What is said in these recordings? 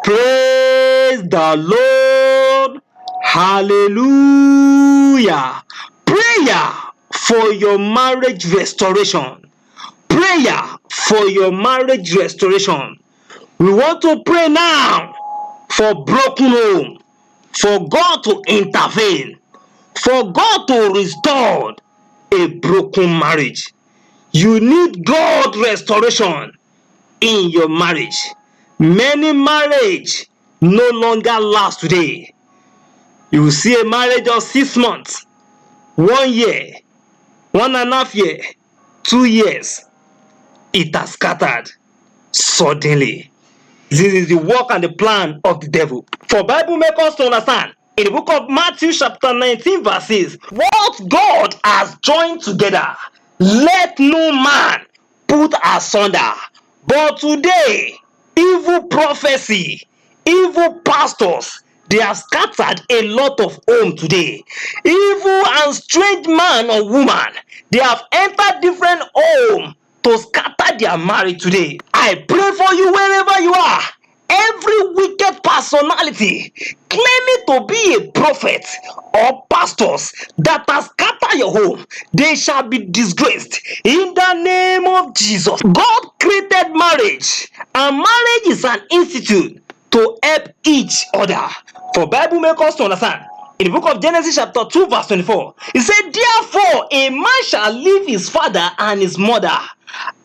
Praise the Lord. Hallelujah. Prayer for your marriage restoration. Prayer for your marriage restoration. We want to pray now for broken home, for God to intervene, for God to restore a broken marriage. You need God restoration in your marriage. Many marriage no longer last today. You will see a marriage of 6 months, 1 year, 1.5 years, 2 years. It has scattered suddenly. This is the work and the plan of the devil. For Bible make us to understand in the book of Matthew chapter 19 verses, what God has joined together, let no man put asunder. But today, evil prophecy, evil pastors, they have scattered a lot of home today. Evil and strange man or woman, they have entered different home to scatter their marriage today. I pray for you wherever you are. Every wicked personality claiming to be a prophet or pastors that has scattered your home, they shall be disgraced in the name of Jesus. God created marriage, and marriage is an institute to help each other. For Bible make us to understand in the book of Genesis chapter 2 verse 24, it said, therefore a man shall leave his father and his mother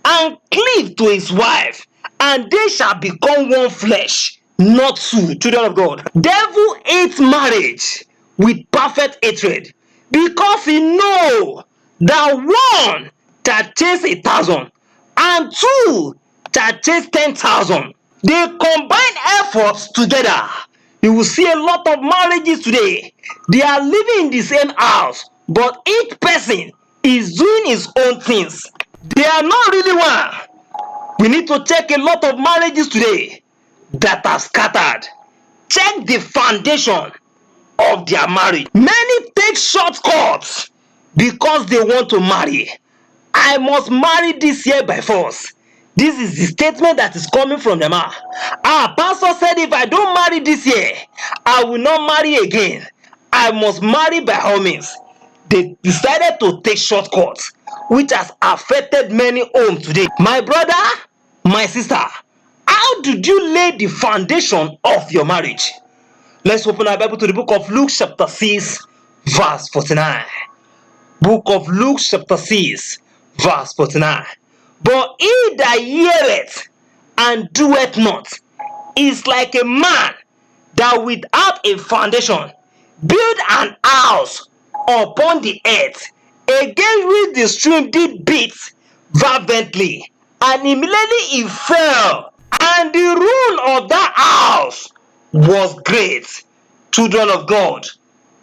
and cleave to his wife, and they shall become one flesh, not two. Children of God, devil hates marriage with perfect hatred, because he know that one that chase 1,000 and two that chase 10,000. They combine efforts together. You will see a lot of marriages today. They are living in the same house, but each person is doing his own things. They are not really one. We need to check a lot of marriages today that are scattered. Check the foundation of their marriage. Many take shortcuts because they want to marry. I must marry this year by force. This is the statement that is coming from them. Pastor said, if I don't marry this year, I will not marry again. I must marry by all means. They decided to take shortcuts, which has affected many homes today. My brother, my sister, how did you lay the foundation of your marriage? Let's open our Bible to the book of Luke chapter 6 verse 49. Book of Luke chapter 6 verse 49. But he that heareth and doeth not is like a man that without a foundation build an house upon the earth, against which the stream did beat fervently, and immediately it fell, and the ruin of that house was great. Children of God,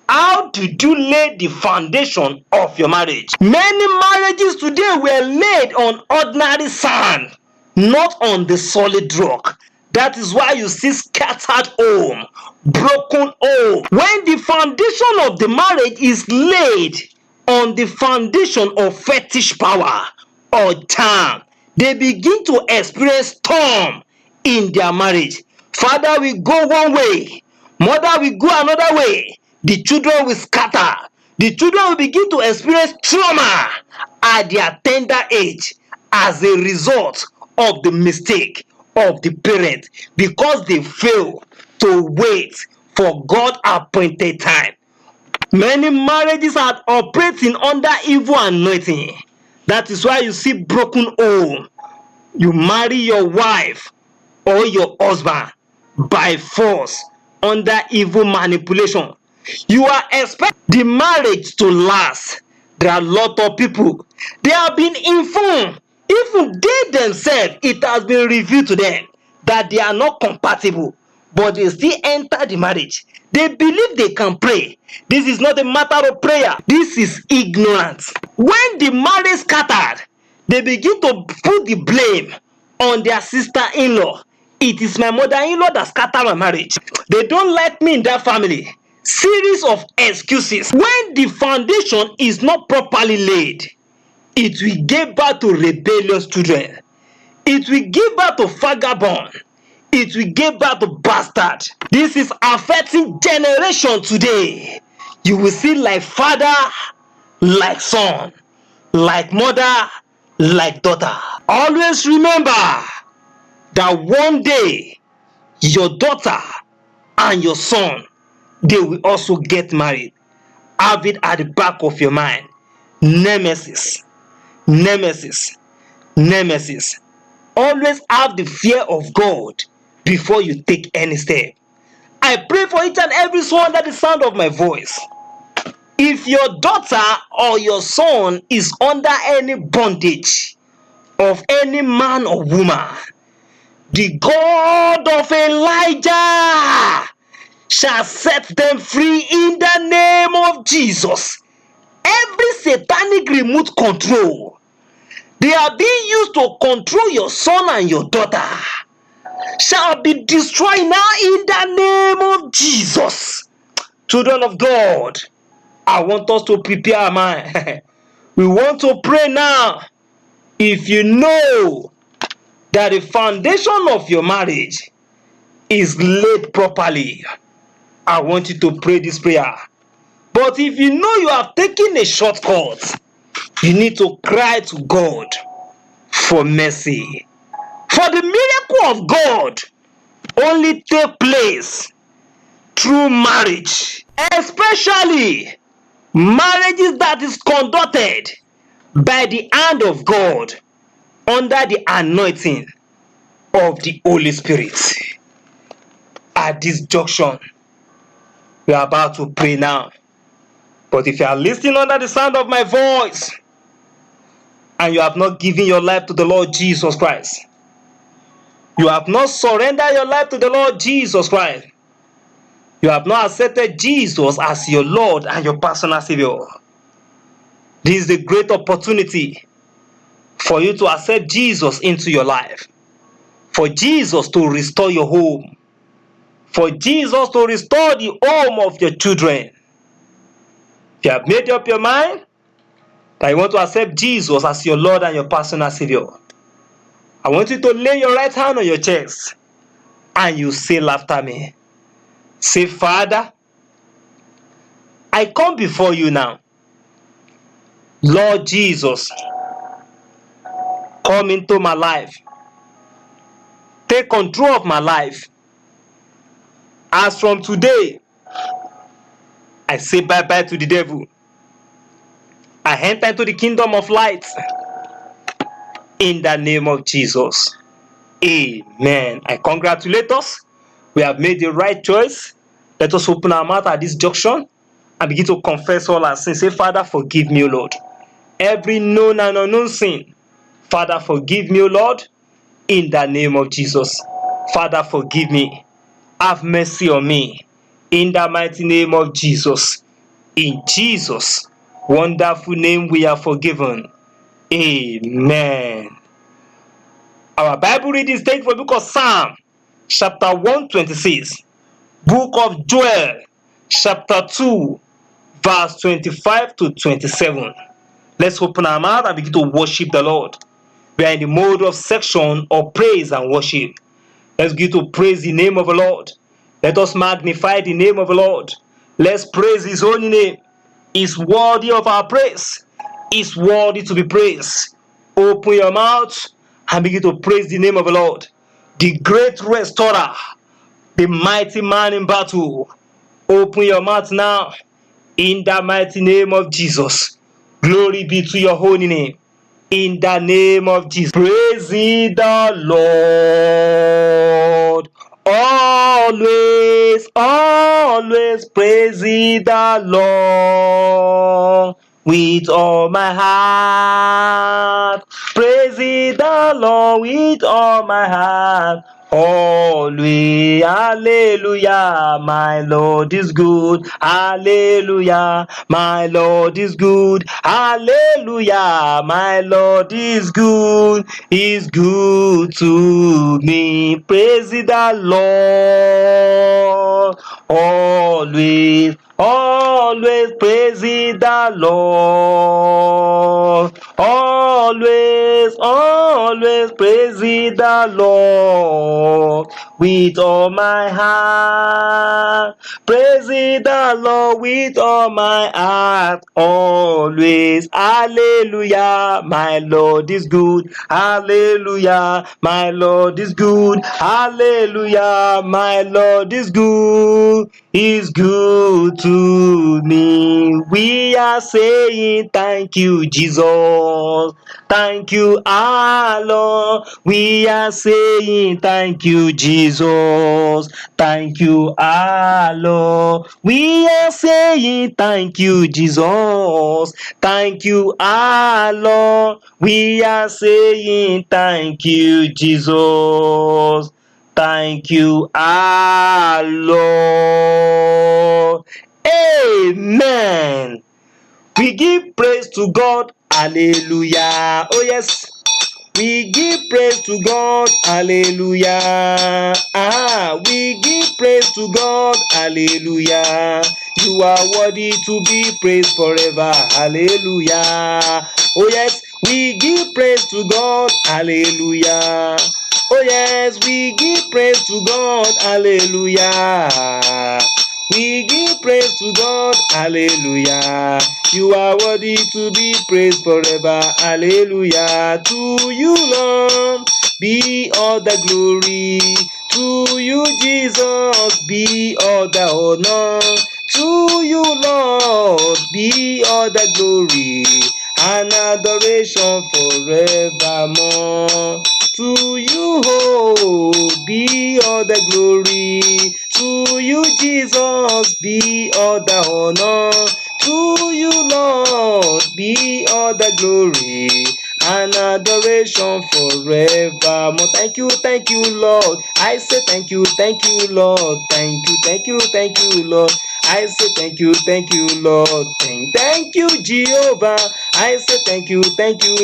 how did you lay the foundation of your marriage? Many marriages today were laid on ordinary sand, not on the solid rock. That is why you see scattered home, broken home. When the foundation of the marriage is laid on the foundation of fetish power or charm, they begin to experience storm in their marriage. Father will go one way, mother will go another way. The children will scatter. The children will begin to experience trauma at their tender age as a result of the mistake of the parent, because they fail to wait for God appointed time. Many marriages are operating under evil anointing. That is why you see broken home. You marry your wife or your husband by force under evil manipulation. You are expecting the marriage to last. There are a lot of people, they have been informed, even they themselves, it has been revealed to them that they are not compatible, but they still enter the marriage. They believe they can pray. This is not a matter of prayer. This is ignorance. When the marriage scattered, they begin to put the blame on their sister-in-law. It is my mother-in-law that scattered my marriage. They don't like me in that family. Series of excuses. When the foundation is not properly laid, it will give birth to rebellious children. It will give birth to vagabond. it will give birth to bastard. This is affecting generation today. You will see like father, like son, like mother, like daughter. Always remember that one day your daughter and your son, they will also get married. Have it at the back of your mind. Nemesis, nemesis, nemesis. Always have the fear of God before you take any step. I pray for each and every soul under the sound of my voice. If your daughter or your son is under any bondage of any man or woman, the God of Elijah shall set them free in the name of Jesus. Every satanic remote control they are being used to control your son and your daughter shall be destroyed now in the name of Jesus. Children of God, I want us to prepare our mind. We want to pray now. If you know that the foundation of your marriage is laid properly, I want you to pray this prayer. But if you know you have taken a shortcut, you need to cry to God for mercy. For the miracle of God only take place through marriage, especially marriages that is conducted by the hand of God under the anointing of the Holy Spirit. At this junction, we are about to pray now. But if you are listening under the sound of my voice and you have not given your life to the Lord Jesus Christ, you have not surrendered your life to the Lord Jesus Christ, you have not accepted Jesus as your Lord and your personal Savior, this is a great opportunity for you to accept Jesus into your life, for Jesus to restore your home, for Jesus to restore the home of your children. If you have made up your mind that you want to accept Jesus as your Lord and your personal Savior, I want you to lay your right hand on your chest and you say after me. Say, Father, I come before you now. Lord Jesus, come into my life. Take control of my life. As from today, I say bye-bye to the devil. I enter into the kingdom of light. In the name of Jesus. Amen. I congratulate us. We have made the right choice. Let us open our mouth at this junction and begin to confess all our sins. Say, Father, forgive me, O Lord. Every known and unknown sin. Father, forgive me, O Lord. In the name of Jesus. Father, forgive me. Have mercy on me. In the mighty name of Jesus. In Jesus' wonderful name we are forgiven. Amen. Our Bible reading is taken from the book of Psalm, chapter 126, book of Joel, chapter 2, verse 25 to 27. Let's open our mouth and begin to worship the Lord. We are in the mode of section of praise and worship. Let's begin to praise the name of the Lord. Let us magnify the name of the Lord. Let's praise His holy name. He's worthy of our praise. He's worthy to be praised. Open your mouth and begin to praise the name of the Lord. The great restorer, the mighty man in battle. Open your mouth now in the mighty name of Jesus. Glory be to your holy name. In the name of Jesus. Praise ye the Lord. Always, always praise ye the Lord. With all my heart, praise ye the Lord with all my heart. Always, hallelujah, my Lord is good. Hallelujah, my Lord is good. Hallelujah, my Lord is good. He's good to me. Praise the Lord. Always, always praise the Lord. Always, always praise the Lord. with all my heart. Praising the Lord with all my heart, always. Hallelujah, my Lord is good. Hallelujah, my Lord is good. Hallelujah, my Lord is good. Is good to me. We are saying thank you, Jesus. Thank you, our Lord. We are saying thank you, Jesus. Thank you, our Lord. We are saying thank you, Jesus. Thank you, our Lord. We are saying thank you, Jesus. Thank you, our Lord. Amen. We give praise to God. Hallelujah. Oh, yes. We give praise to God. Hallelujah. We give praise to God. Hallelujah. You are worthy to be praised forever. Hallelujah. Oh, yes. We give praise to God. Hallelujah. Oh, yes. We give praise to God. Hallelujah. We give praise to God, hallelujah. You are worthy to be praised forever, hallelujah. To you, Lord, be all the glory. To you, Jesus, be all the honor. To you, Lord, be all the glory and adoration forevermore. To you, oh, be all the glory. To you, Jesus, be all the honor. To you, Lord, be all the glory and adoration forevermore. Thank you, Lord. I say thank you, Lord. Thank you, Lord. I say thank you, Lord. Thank you, Jehovah. I say thank you, Lord. Thank you,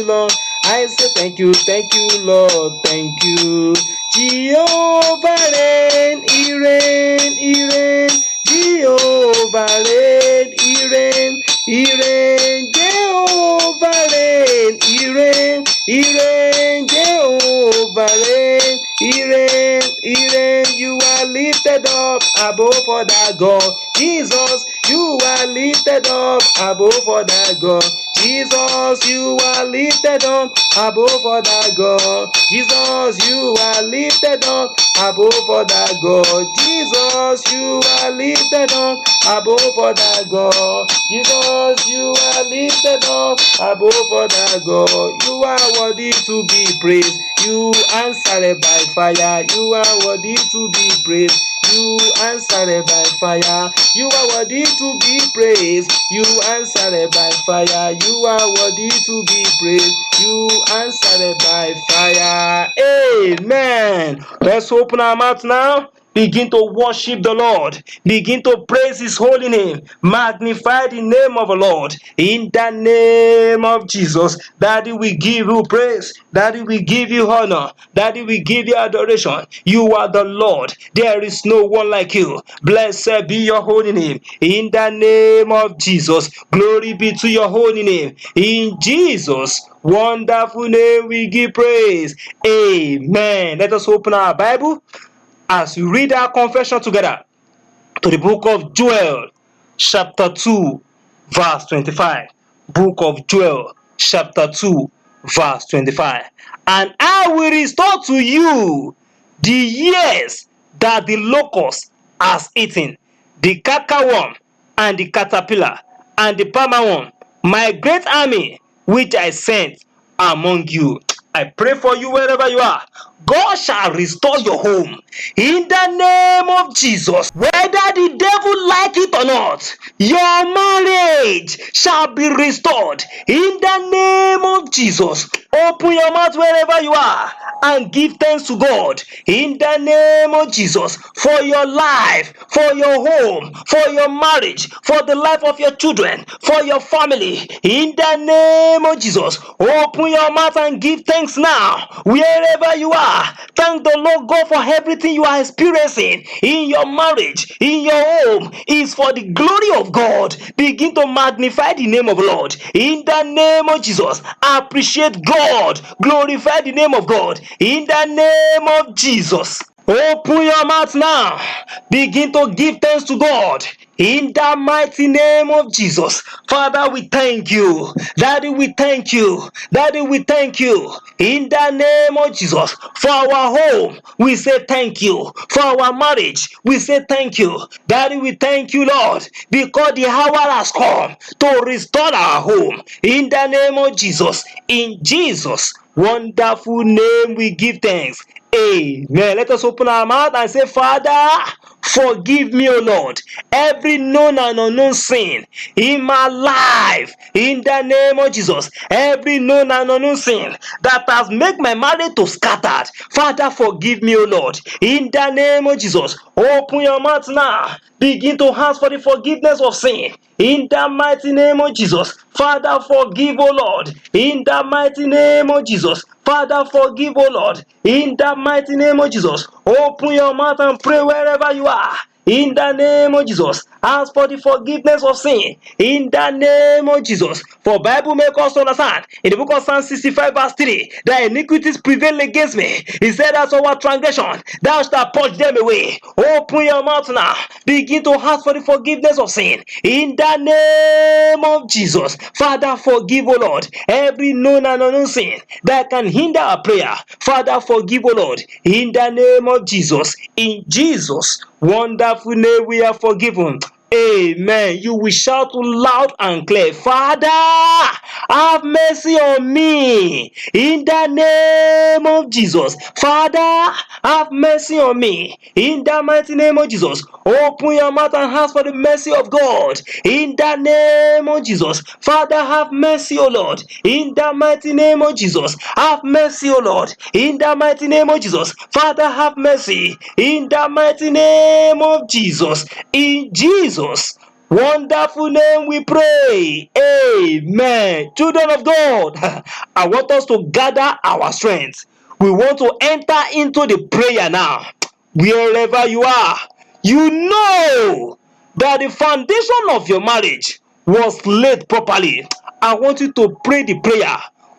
Lord. I say thank you, Lord. Thank you. Jehovah reign, he reign, he reign. Jehovah reign, he reign, he reign. Jehovah reign, he reign, he reign. Jehovah reign, he reign, he reign. You are lifted up above other God. Jesus, you are lifted up above other God. Jesus, you are lifted up above other God. Jesus, you are lifted up above other God. Jesus, you are lifted up above other God. Jesus, you are lifted up above other God. You are worthy to be praised. You answered by fire. You are worthy to be praised. You answered by fire. You are worthy to be praised. You answered by fire. You are worthy to be praised. You answered by fire. Amen. Let's open our mouth now. Begin to worship the Lord. Begin to praise his holy name. Magnify the name of the Lord. In the name of Jesus. Daddy, we give you praise. Daddy, we give you honor. Daddy, we give you adoration. You are the Lord. There is no one like you. Blessed be your holy name. In the name of Jesus. Glory be to your holy name. In Jesus' wonderful name we give praise. Amen. Let us open our Bible as we read our confession together to the book of Joel, chapter 2, verse 25. Book of Joel, chapter 2, verse 25. And I will restore to you the years that the locust has eaten, the cankerworm and the caterpillar and the palmerworm, my great army which I sent among you. I pray for you wherever you are. God shall restore your home in the name of Jesus. Whether the devil like it or not, your marriage shall be restored in the name of Jesus. Open your mouth wherever you are and give thanks to God in the name of Jesus for your life, for your home, for your marriage, for the life of your children, for your family in the name of Jesus. Open your mouth and give thanks now wherever you are. Thank the Lord God for everything you are experiencing in your marriage, in your home. Is for the glory of God. Begin to magnify the name of the Lord in the name of Jesus. Appreciate God. Glorify the name of God in the name of Jesus. Open your mouth now. Begin to give thanks to God. In the mighty name of Jesus. Father, we thank you. Daddy, we thank you. Daddy, we thank you. In the name of Jesus. For our home, we say thank you. For our marriage, we say thank you. Daddy, we thank you, Lord, because the hour has come to restore our home. In the name of Jesus. In Jesus' wonderful name, we give thanks. Amen. Let us open our mouth and say, Father, forgive me, O Lord, every known and unknown sin in my life. In the name of Jesus, every known and unknown sin that has made my marriage to scattered. Father, forgive me, O Lord. In the name of Jesus, open your mouth now. Begin to ask for the forgiveness of sin. In the mighty name of Jesus, Father, forgive, O Lord. In the mighty name of Jesus, Father, forgive, O Lord. In the mighty name of Jesus, open your mouth and pray wherever you are. In the name of Jesus, ask for the forgiveness of sin. In the name of Jesus, for Bible make us understand in the book of Psalm 65 verse 3 that iniquities prevail against me. He said, as our transgression, thou shalt purge them away. Open your mouth now. Begin to ask for the forgiveness of sin. In the name of Jesus, Father, forgive, O Lord, every known and unknown sin that can hinder our prayer. Father, forgive, O Lord, in the name of Jesus. In Jesus' wonderful name we are forgiven. Amen. You will shout loud and clear, Father, have mercy on me. In the name of Jesus. Father, have mercy on me. In the mighty name of Jesus. Open your mouth and ask for the mercy of God. In the name of Jesus. Father, have mercy, O Lord. In the mighty name of Jesus. Have mercy, O Lord. In the mighty name of Jesus. Father, have mercy. In the mighty name of Jesus. In Jesus' wonderful name we pray. Amen. Children of God, I want us to gather our strength. We want to enter into the prayer now. Wherever you are, you know that the foundation of your marriage was laid properly. I want you to pray the prayer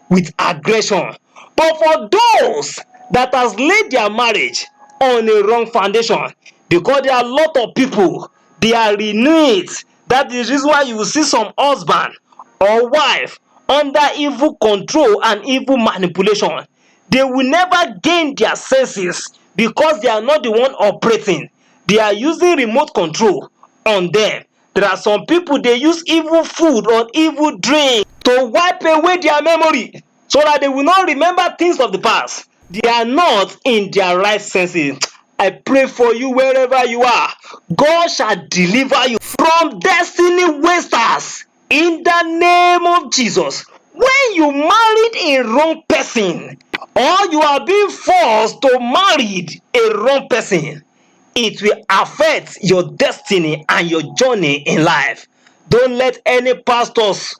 with aggression. But for those that has laid their marriage on a wrong foundation, because there are a lot of people, they are renewing it. That is the reason why you will see some husband or wife under evil control and evil manipulation. They will never gain their senses because they are not the one operating. They are using remote control on them. There are some people, they use evil food or evil drink to wipe away their memory so that they will not remember things of the past. They are not in their right senses. I pray for you wherever you are. God shall deliver you from destiny wasters in the name of Jesus. When you married a wrong person or you are being forced to marry a wrong person, it will affect your destiny and your journey in life. Don't let any pastors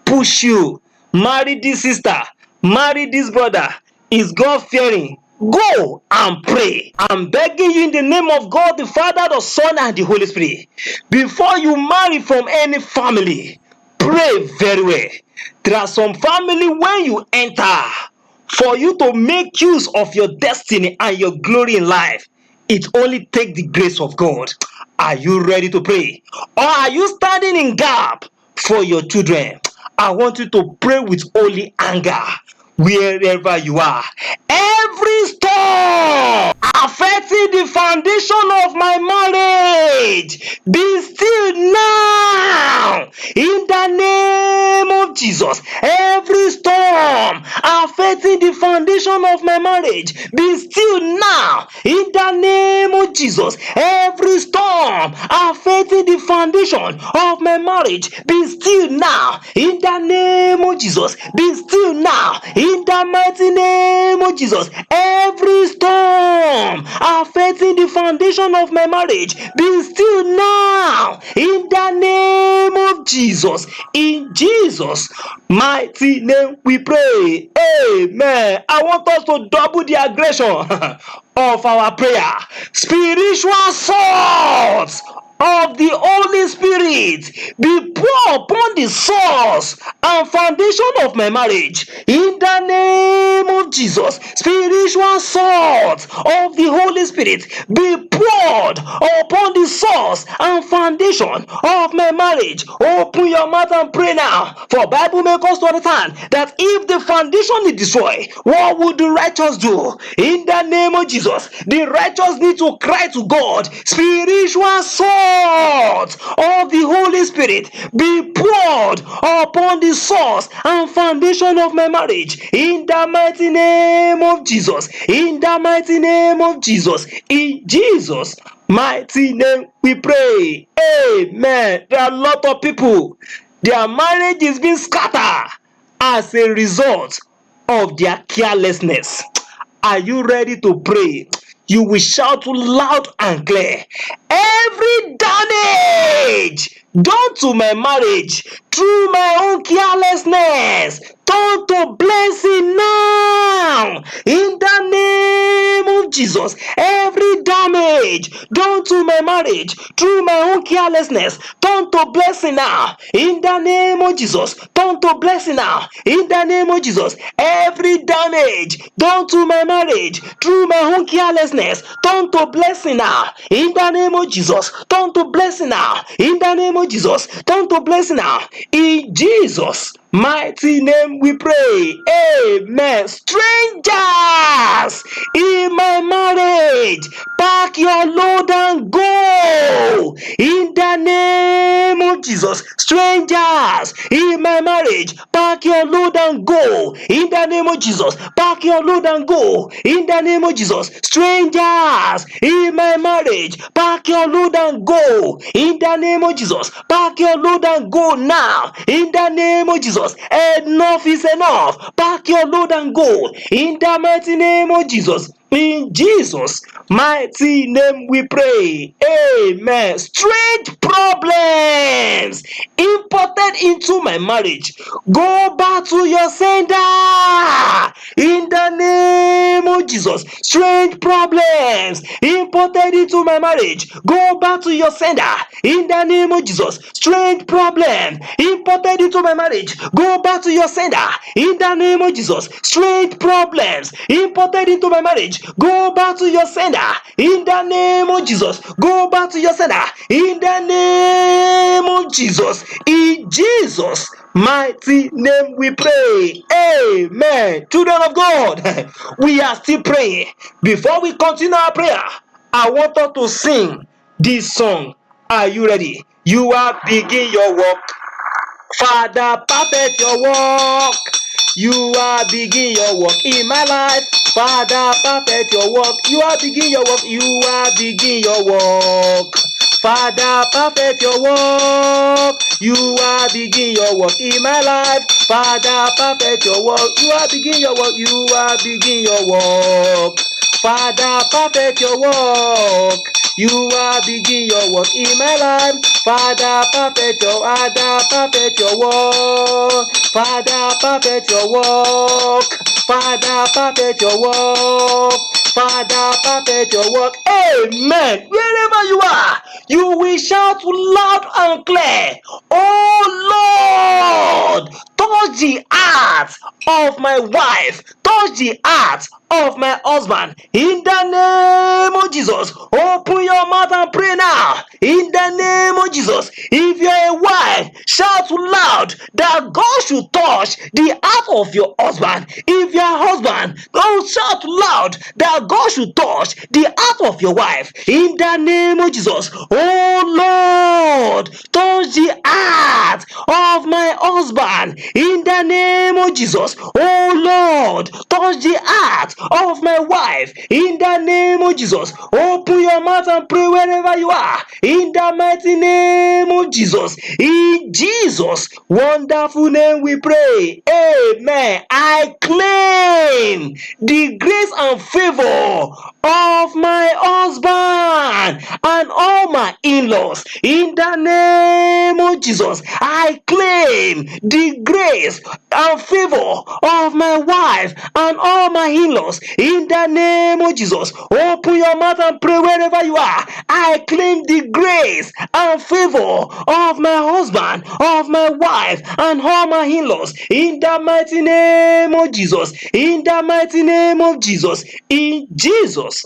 push you. Marry this sister, marry this brother. Is God fearing? Go and pray. I'm begging you in the name of God, the Father, the Son, and the Holy Spirit. Before you marry from any family, pray very well. There are some family when you enter, for you to make use of your destiny and your glory in life, it only takes the grace of God. Are you ready to pray? Or are you standing in gap for your children? I want you to pray with holy anger wherever you are. Every storm affecting the foundation of my marriage, be still now in the name of Jesus. Every storm affecting the foundation of my marriage, be still now in the name of Jesus. Every storm affecting the foundation of my marriage, be still now in the name of Jesus. Be still now in the mighty name of Jesus. Every storm affecting the foundation of my marriage, be still now in the name of Jesus. In Jesus' mighty name we pray. Amen. I want us to double the aggression of our prayer. Spiritual swords of the Holy Spirit be poured upon the source and foundation of my marriage. In the name of Jesus, spiritual salt of the Holy Spirit be poured upon the source and foundation of my marriage. Open your mouth and pray now. For Bible makes us to understand that if the foundation is destroyed, what would the righteous do? In the name of Jesus, the righteous need to cry to God. Spiritual salt of the Holy Spirit be poured upon the source and foundation of my marriage. In the mighty name of Jesus. In the mighty name of Jesus. In Jesus' mighty name we pray. Amen. There are a lot of people, their marriage is being scattered as a result of their carelessness. Are you ready to pray? You will shout loud and clear. Every damage done to my marriage through my own carelessness, turn to blessing now. In the name of Jesus, every damage done to my marriage through my own carelessness, turn to blessing now. In the name of Jesus, turn to blessing now. In the name of Jesus, every damage done to my marriage through my own carelessness, turn to blessing now. In the name of Jesus, turn to blessing now. In the name of Jesus, turn to blessing now. In Jesus' mighty name we pray. Amen. Strangers in my marriage, pack your load and go. In the name of Jesus. Strangers in my marriage, pack your load and go. In the name of Jesus, pack your load and go. In the name of Jesus. Strangers in my marriage, pack your load and go. In the name of Jesus, pack your load and go now. In the name of Jesus, enough is enough. Pack your load and go. In the mighty name of Jesus. In Jesus' mighty name we pray. Amen. Strange problems imported into my marriage, go back to your sender. In the name of Jesus. Strange problems imported into my marriage, go back to your sender. In the name of Jesus. Strange problem imported into my marriage, go back to your sender. In the name of Jesus. Strange problems imported into my marriage, go back to your sender. In the name of Jesus, go back to your sender. In the name of Jesus. In Jesus' mighty name we pray. Amen. Children of God, we are still praying. Before we continue our prayer, I want us to sing this song. Are you ready? You are begin your work. Father, perfect your work. You are begin your work in my life. Father, perfect your work. You are begin your work. You are begin your work. Father, perfect your work. You are begin your work in my life. Father, perfect your work. You are begin your work. You are begin your work. Father, perfect your work. You are begin your work in my life. Father, perfect your work. Father, perfect your work. Father, perfect your work. Father, perfect your work. Amen. Wherever you are, you will shout loud and clear. Oh Lord, touch the heart of my wife, touch the heart of my husband. In the name of Jesus, open your mouth and pray now. In the name of Jesus, if you're a wife, shout loud that God should touch the heart of your husband. If you're a husband, don't shout loud that God should touch the heart of your wife. In the name of Jesus, oh Lord, touch the heart of my husband. In the name of Jesus, oh Lord, touch the heart of my wife. In the name of Jesus, open your mouth and pray wherever you are. In the mighty name of Jesus, in Jesus' wonderful name we pray. Amen. I claim the grace and favor of my husband, and and all my in-laws. In the name of Jesus, I claim the grace and favor of my wife and all my in-laws. In the name of Jesus, open your mouth and pray wherever you are. I claim the grace and favor of my husband, of my wife, and all my in-laws. In the mighty name of Jesus. In the mighty name of Jesus. In Jesus'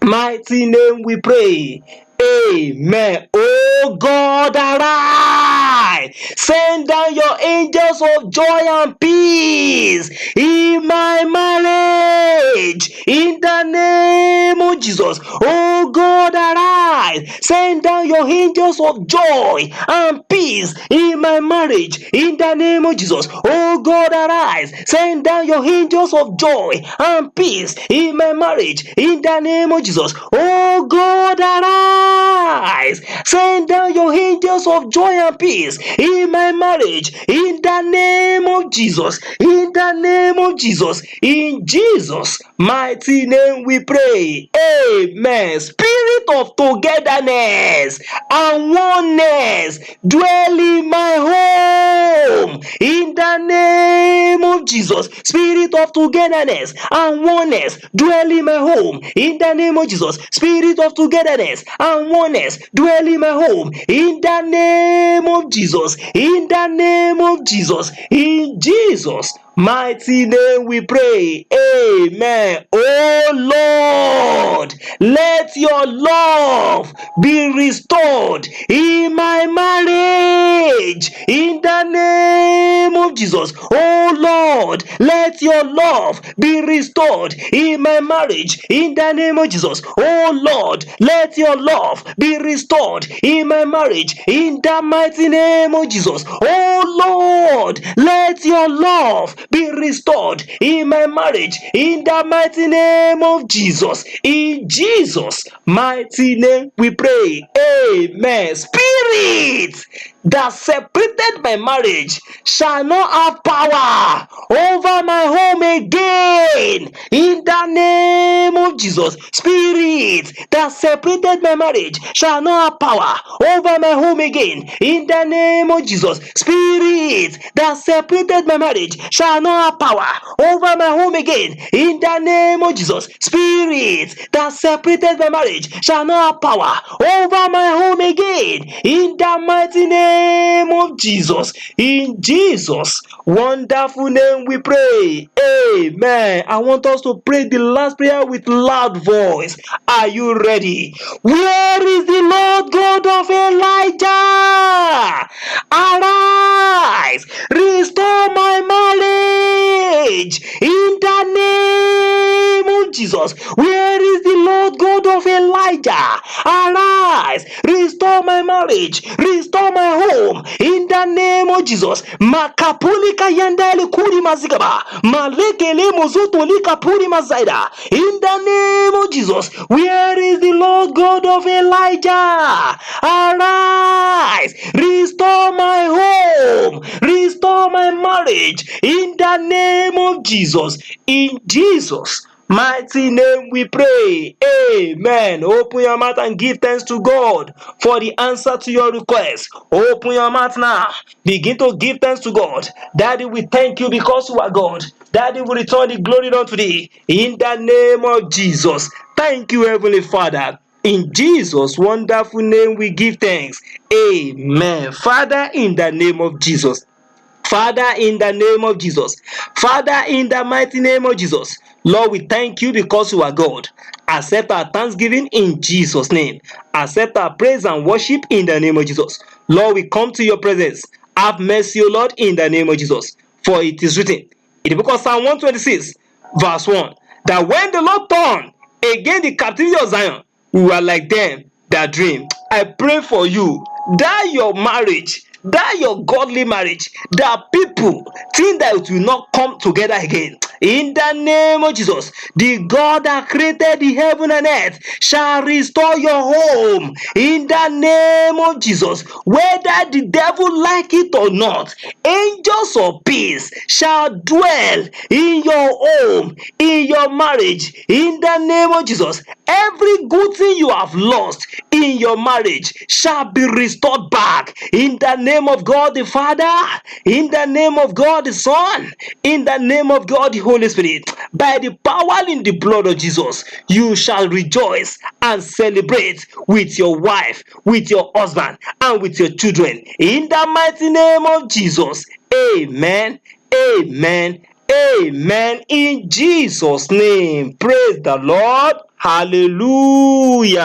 mighty name we pray. Amen. Oh God, arise. Send down your angels of joy and peace in my marriage. In the name of Jesus. Oh God, arise. Send down your angels of joy and peace in my marriage. In the name of Jesus. Oh God, arise. Send down your angels of joy and peace in my marriage. In the name of Jesus. Oh God, arise. Send down your angels of joy and peace in my marriage. In the name of Jesus. In the name of Jesus. In Jesus' mighty name we pray. Amen. Spirit of togetherness and oneness dwell in my home. In the name of Jesus. Spirit of togetherness and oneness dwell in my home. In the name of Jesus. Spirit of togetherness and oneness dwell in my home. In the name of Jesus. In the name of Jesus. In Jesus' mighty name we pray. Amen. Oh Lord, let your love be restored in my marriage. In the name of Jesus. Oh Lord, let your love be restored in my marriage. In the name of Jesus. Oh Lord, let your love be restored in my marriage. In the mighty name of Jesus. Oh Lord, let your love be restored in my marriage. In the mighty name of Jesus. In Jesus' mighty name we pray. Amen. Spirit that separated my marriage shall not have power over my home again. In the name of Jesus. Spirit that separated my marriage shall not have power over my home again. In the name of Jesus. Spirit that separated my marriage shall not have power over my home again. In the name of Jesus. Spirit that separated my marriage shall not have power over my home again. In the mighty name of Jesus. In Jesus' wonderful name we pray. Amen. I want us to pray the last prayer with loud voice. Are you ready? Where is the Lord God of Elijah? Arise, restore my marriage in the name of Jesus. Where is the Lord God of Elijah? Arise, restore my marriage, restore my home in the name of Jesus. Makapulika yandele kuri mazigaba, malekele mozotolika puri mazaida. In the name of Jesus. Where is the Lord God of Elijah? Arise, restore my home, restore my marriage in the name of Jesus. In Jesus' mighty name we pray. Amen. Open your mouth and give thanks to God for the answer to your request. Open your mouth now. Begin to give thanks to God. Daddy, we thank you because you are God. Daddy, we return the glory unto thee in the name of Jesus. Thank you, Heavenly Father. In Jesus' wonderful name we give thanks. Amen. Father, in the name of Jesus. Father, in the name of Jesus. Father, in the mighty name of Jesus. Lord, we thank you because you are God. Accept our thanksgiving in Jesus' name. Accept our praise and worship in the name of Jesus. Lord, we come to your presence. Have mercy, O Lord, in the name of Jesus. For it is written in the book of Psalm 126, verse 1, that when the Lord turned again the captivity of Zion, we were like them that dream. I pray for you that your marriage, that your godly marriage, that people think that it will not come together again. in the name of Jesus. The God that created the heaven and earth shall restore your home in the name of Jesus. Whether the devil like it or not, angels of peace shall dwell in your home, in your marriage, in the name of Jesus. Every good thing you have lost in your marriage shall be restored back in the name of God the Father, in the name of God the Son, in the name of God the Holy Spirit. By the power in the blood of Jesus, you shall rejoice and celebrate with your wife, with your husband, and with your children. In the mighty name of Jesus. Amen. Amen. Amen. In Jesus' name. Praise the Lord. Hallelujah.